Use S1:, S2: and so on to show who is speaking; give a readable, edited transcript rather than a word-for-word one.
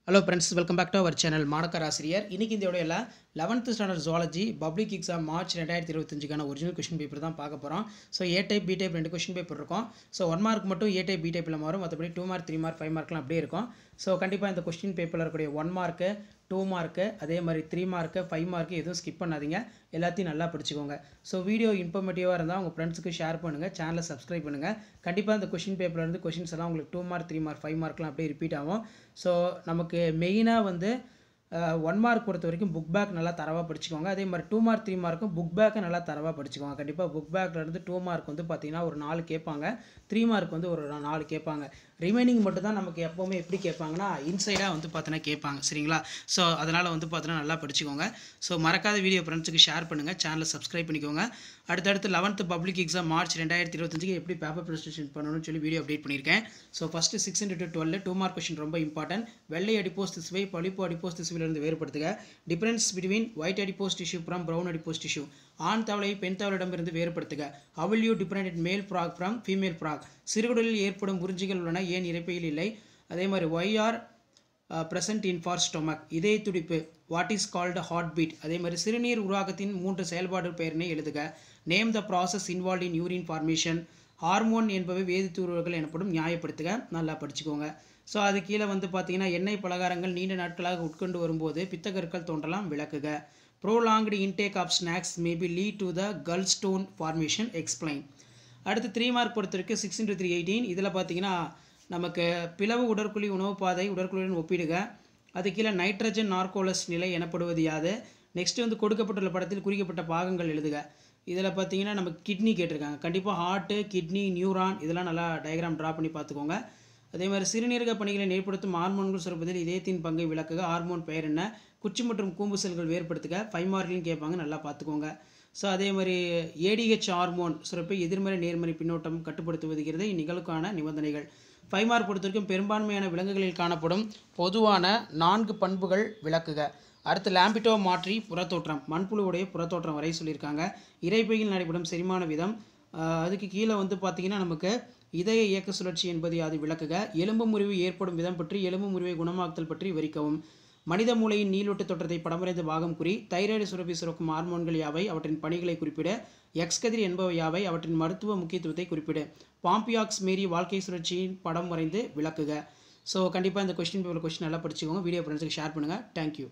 S1: Hello friends, welcome back to our channel மாணக்கர் ஆசிரியர். இன்னைக்கு இந்த வீடியோல 11th standard zoology public exam March 2025க்கான ஒரிஜினல் क्वेश्चन பேப்பர் தான் பார்க்க போறோம். So A type B type ரெண்டு क्वेश्चन பேப்பர் இருக்கும். சோ 1 மார்க் மட்டும் A டைப் B டைப்ல மாறும். மத்தபடி 2 மார்க் 3 மார்க் 5 மார்க்லாம் அப்படியே இருக்கும். சோ கண்டிப்பா இந்த क्वेश्चन பேப்பர்ல இருக்கக்கூடிய 1 மார்க் 2 மார்க் அதே மாதிரி 3 மார்க் 5 மார்க் எதுவும் ஸ்கிப் பண்ணாதீங்க. எல்லாத்தையும் நல்லா படிச்சுக்கோங்க. சோ வீடியோ இன்ஃபர்மேட்டிவா இருந்தா உங்க फ्रेंड्सக்கு ஷேர் பண்ணுங்க. சேனலை Subscribe பண்ணுங்க. கண்டிப்பா இந்த क्वेश्चन பேப்பர்ல இருந்து क्वेश्चंस எல்லாம் உங்களுக்கு 2 மார்க் 3 மார்க் 5 மார்க்லாம் அப்படியே ரிப்பீட் ஆகும். சோ நமக்கு மெயினா வந்து 1 மார்க் பொறுத்த வரைக்கும் புக் பேக் நல்லா தரவா படிச்சுக்கோங்க. அதே மாதிரி 2 மார்க் 3 மார்க்கும் புக் பேக் நல்லா தரவா படிச்சுக்கோங்க. கண்டிப்பா புக் பேக்ல இருந்து 2 மார்க் வந்து பாத்தீங்கன்னா ஒரு 4 கேட்பாங்க. 3 மார்க் வந்து ஒரு 4 கேட்பாங்க. ரிமைனிங் மட்டும் தான் நமக்கு எப்பவுமே எப்படி கேட்பாங்கன்னா இன்சைடா வந்து பாத்தீங்கன்னா கேட்பாங்க. சரிங்களா? சோ அதனால வந்து பாத்தீங்கன்னா நல்லா படிச்சுக்கோங்க. சோ மறக்காத வீடியோ ஃப்ரெண்ட்ஸ்க்கு ஷேர் பண்ணுங்க. சேனலை Subscribe பண்ணிக்கோங்க. அடுத்து 11th பப்ளிக் எக்ஸாம் மார்ச் 2025க்கு எப்படி பேப்பர் பிரசன்டேஷன் பண்ணனும்னு சொல்லி வீடியோ அப்டேட் பண்ணிருக்கேன். So first 6 into 12 2 mark question ரொம்ப இம்பார்ட்டன்ட். வெள்ளை அடிப்போஸ் திசுவை பழுப்பு அடிப்போஸ் திசுவிலிருந்து இருந்து வேறுபடுத்துக. Difference between white adipose tissue from brown adipose tissue. ஆண் தவளையை பெண் தவளையிடமிருந்து வேறுபடுத்துக. How will you differentiate male frog from female frog? சிறுகுடலில் ஏற்படும் உறிஞ்சிகள் உள்ளன, ஏன் இரைப்பையில் இல்லை? அதே மாதிரி why are present in for stomach? இதய துடிப்பு what is called heartbeat? அதே மாதிரி சிறுநீர் உருவாக்கத்தின் 3 செயல்பாடு பெயரினை எழுதுக. Name the process involved in urine formation. Hormone என்பவை வேதித்தூள்கள் எனப்படும், நியாயப்படுத்துக. நல்லா படிச்சுக்கோங்க. ஸோ அது கீழே வந்து பார்த்தீங்கன்னா எண்ணெய் பலகாரங்கள் நீண்ட நாட்களாக உட்கொண்டு வரும்போது பித்தகற்கள் தோன்றலாம், விளக்குக. Prolonged intake of snacks maybe lead to the gallstone formation, explain. அடுத்து 3 மார்க் பொறுத்த வரைக்கும் 6 into 3 18. இதில் பார்த்தீங்கன்னா நமக்கு பிளவு உடற்குழி உணவு பாதை உடற்குழியுடன் ஒப்பிடுக. அது கீழே நைட்ரஜன் நார்கோலஸ் நிலை எனப்படுவது யாது? நெக்ஸ்ட் வந்து கொடுக்கப்பட்டுள்ள படத்தில் குறிக்கப்பட்ட பாகங்கள் எழுதுக. இதில் பார்த்தீங்கன்னா நமக்கு கிட்னி கேட்டிருக்காங்க. கண்டிப்பாக ஹார்ட்டு, கிட்னி, நியூரான் இதெல்லாம் நல்லா டயக்ராம் ட்ரா பண்ணி பார்த்துக்கோங்க. அதே மாதிரி சிறுநீரக பணிகளை ஏற்படுத்தும் ஹார்மோன்கள் சுரப்பதில் இதயத்தின் பங்கை விளக்குக. ஹார்மோன் பெயர் என்ன? குச்சி மற்றும் கூம்பு செல்கள் வேறுபடுத்துக. 5 மார்க்லையும் கேட்பாங்க, நல்லா பார்த்துக்கோங்க. ஸோ அதே மாதிரி ஏடிஹெச் ஹார்மோன் சுரப்பை எதிர்மறை நேர்மறை பின்னோட்டம் கட்டுப்படுத்துவதுகிறது இந்நிகழ்வுக்கான நிபந்தனைகள். 5 மார்க் பொறுத்த வரைக்கும் பெரும்பான்மையான விலங்குகளில் காணப்படும் பொதுவான 4 பண்புகள் விளக்குக. அடுத்து லாம்பிட்டோ மாற்றி புறத்தோற்றம், மண்புழுவுடைய புறத்தோற்றம் வரை சொல்லியிருக்காங்க. இரைப்பையில் நடைபெறும் செரிமான விதம். அதுக்கு கீழே வந்து பார்த்தீங்கன்னா நமக்கு இதய இயக்க சுழற்சி என்பது அது விளக்குக. எலும்பு முறிவு ஏற்படும் விதம் பற்றி, எலும்பு முறிவை குணமாக்குதல் பற்றி விவரிக்கவும். மனித மூளையின் நீள்வட்ட தோற்றத்தை படமறைந்த பாகம் குறி. தைராய்டு சுரப்பி சுரக்கும் ஹார்மோன்கள் யாவை? அவற்றின் பணிகளை குறிப்பிட. எக்ஸ் கதிர் என்பவை யாவை? அவற்றின் மருத்துவ முக்கியத்துவத்தை குறிப்பிட. பாம்பியாக்ஸ் மேரி வாழ்க்கை சுழற்சியின் படம் வரைந்து விளக்குக. ஸோ கண்டிப்பாக இந்த கொஸ்டின் பேப்பர் நல்லா படிச்சுக்கோங்க. வீடியோ ஃப்ரெண்ட்ஸுக்கு ஷேர் பண்ணுங்கள். தேங்க்யூ.